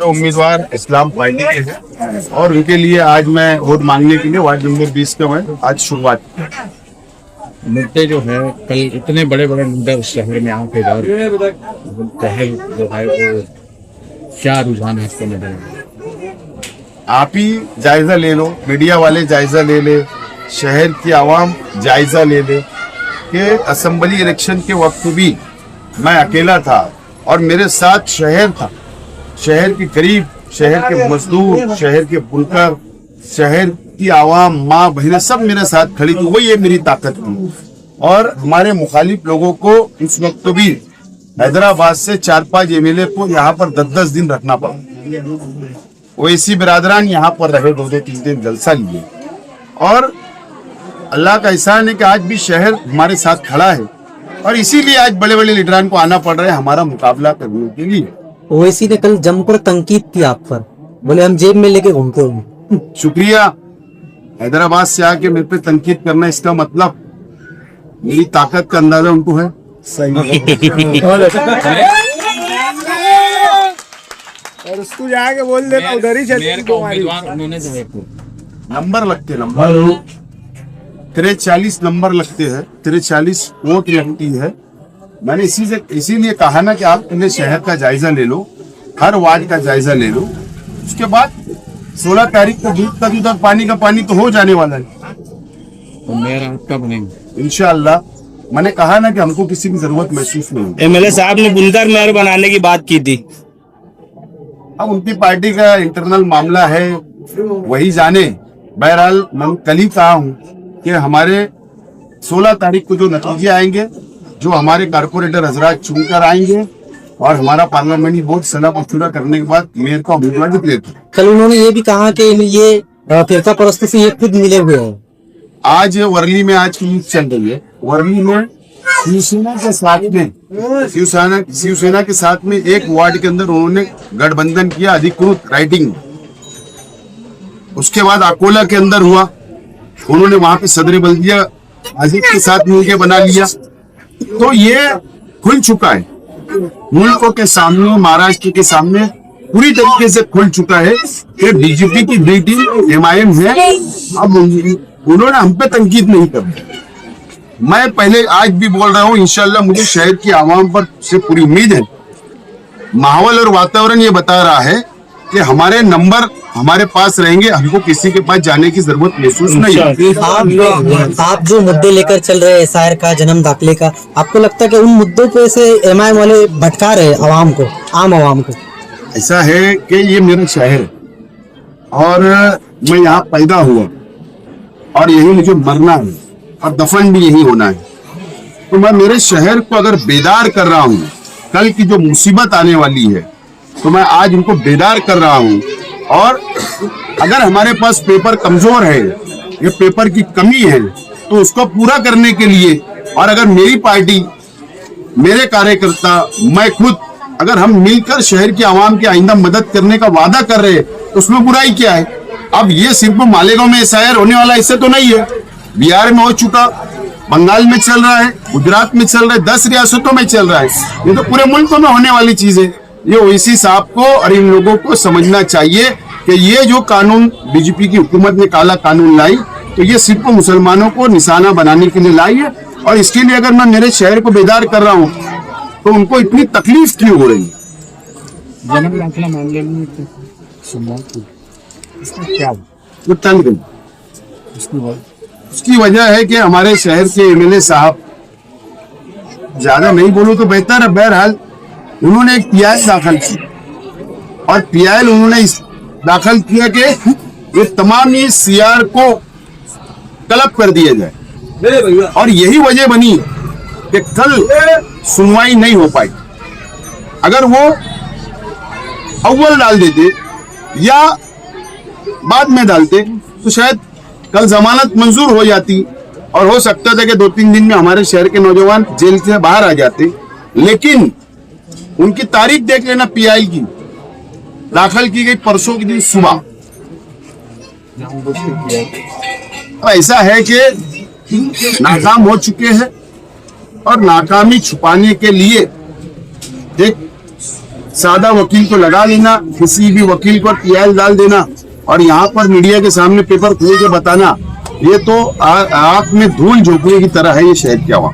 उम्मीदवार इस्लाम पार्टी के हैं और उनके लिए आज मैं वोट मांगने के लिए वार्ड नंबर 20 का मैं आज शुरुआत की। मुद्दे जो है कल इतने बड़े बड़े मुद्दे उस शहर में आके शहर जो है वो क्या रुझान है इसको मुद्दे आप ही जायजा ले लो, मीडिया वाले जायजा ले ले, शहर की आवाम जायजा ले ले कि असेंबली इलेक्शन के वक्त भी मैं अकेला था और मेरे साथ शहर था। शहर के गरीब, शहर के मजदूर, शहर के बुनकर, शहर की आवाम, माँ बहनें सब मेरे साथ खड़ी थी। वही ये मेरी ताकत थी। और हमारे मुखालिफ लोगों को इस वक्त तो भी हैदराबाद से 4-5 एमएलए को यहाँ पर 10-10 दिन रखना पड़ा। ओवैसी बिरादरान यहाँ पर रहे, 2-3 दिन जलसा लिए। और अल्लाह का एहसान है कि आज भी शहर हमारे साथ खड़ा है और इसीलिए आज बड़े बड़े लीडरान को आना पड़ रहा है हमारा मुकाबला करने के लिए। ओवैसी ने कल जमकर तंकीद की आप पर, बोले हम जेब में लेके घूमते होंगे। शुक्रिया। हैदराबाद से आके मेरे पे तंकीद करना, इसका मतलब मेरी ताकत का अंदाजा उनको है। सही और उसको जाके बोल देना उधर ही उन्होंने जो है नंबर लगते, नंबर 43 नंबर लगते हैं, 43 वोट लगती है। मैंने इसीलिए कहा ना कि आप पहले शहर का जायजा ले लो, हर वार्ड का जायजा ले लो, उसके बाद 16 तारीख को दूध का दूध और पानी का पानी तो हो जाने वाला है। तो मेयर आपका बनेंगे इंशाअल्लाह। मैंने कहा ना कि हमको किसी की जरूरत महसूस नहीं। एमएलए साहब ने बुनकर मेयर बनाने की बात की थी। अब उनकी पार्टी का इंटरनल मामला है, वही जाने। बहरहाल मैं कल ही कहा हूँ कि हमारे 16 तारीख को जो नतीजे आएंगे, जो हमारे कारपोरेटर हजरात चुनकर आएंगे और हमारा पार्लियामेंट्री वोट सलाह मशूरा करने के बाद मेयर का उम्मीदवार निकले थे। कल उन्होंने ये भी कहा कि ये फिरका परस्त से ये खुद मिले हुए हैं। आज वर्ली में आज की न्यूज चल रही है, वर्ली में शिवसेना के साथ में शिवसेना के साथ में एक वार्ड के अंदर उन्होंने गठबंधन किया अधिकृत राइटिंग। उसके बाद अकोला के अंदर हुआ, उन्होंने वहां पे सदर बल्दिया आजिद के साथ मिलकर बना लिया। तो ये खुल चुका है मुल्कों के सामने, महाराष्ट्र के सामने पूरी तरीके से खुल चुका है कि बीजेपी की बी टीम एमआईएम है। अब उन्होंने हम पे तंकीद नहीं कर। मैं पहले आज भी बोल रहा हूँ, इंशाल्लाह मुझे शहर की आवाम पर से पूरी उम्मीद है। माहौल और वातावरण ये बता रहा है कि हमारे नंबर हमारे पास रहेंगे, हमको किसी के पास जाने की जरूरत महसूस नहीं है। आप जो मुद्दे लेकर चल रहे हैं एसआईआर का, जन्म दाखिले का, आपको लगता है कि उन मुद्दों पे से एमआईएम वाले भटका रहे आवाम को, आम आवाम को? ऐसा है कि ये मेरा शहर है और मैं यहाँ पैदा हुआ और यही मुझे मरना है और दफन भी यही होना है। तो मैं मेरे शहर को अगर बेदार कर रहा हूँ, कल की जो मुसीबत आने वाली है, तो मैं आज उनको बेदार कर रहा हूँ। और अगर हमारे पास पेपर कमजोर है, ये पेपर की कमी है, तो उसको पूरा करने के लिए, और अगर मेरी पार्टी, मेरे कार्यकर्ता, मैं खुद, अगर हम मिलकर शहर की आवाम की आइंदा मदद करने का वादा कर रहे हैं, तो उसमें बुराई क्या है? अब ये सिर्फ मालेगांव में एसआईआर होने वाला इससे तो नहीं है, बिहार में हो चुका, बंगाल में चल रहा है, गुजरात में चल रहा है, 10 रियासतों में चल रहा है। ये तो पूरे मुल्क में होने वाली चीज है। ये ओवैसी साहब को और इन लोगों को समझना चाहिए कि ये जो कानून बीजेपी की हुकूमत ने काला कानून लाई, तो ये सिर्फ मुसलमानों को निशाना बनाने के लिए लाई है। और इसके लिए अगर मैं मेरे शहर को बेदार कर रहा हूँ, तो उनको इतनी तकलीफ क्यों हो रही है? जन्म दाखिला मामले में क्या वो टल गई। उसकी वजह है कि हमारे शहर के एमएलए साहब, ज्यादा नहीं बोलूं तो बेहतर है, बहरहाल उन्होंने एक पीआई दाखिल की और पीआई उन्होंने दाखिल किया कि ये तमाम ये सीआर को तलब कर दिया जाए। और यही वजह बनी कि कल सुनवाई नहीं हो पाई। अगर वो अव्वल डाल देते या बाद में डालते, तो शायद कल जमानत मंजूर हो जाती और हो सकता था कि 2-3 दिन में हमारे शहर के नौजवान जेल से बाहर आ जाते। लेकिन उनकी तारीख देख लेना, पीआई की दाखिल की गई परसों के दिन सुबह। ऐसा है कि नाकाम हो चुके हैं और नाकामी छुपाने के लिए एक सादा वकील को लगा देना, किसी भी वकील पर टीआई डाल देना और यहाँ पर मीडिया के सामने पेपर खोल के बताना, ये तो आंख में धूल झोंकने की तरह है ये शहर की आवाम।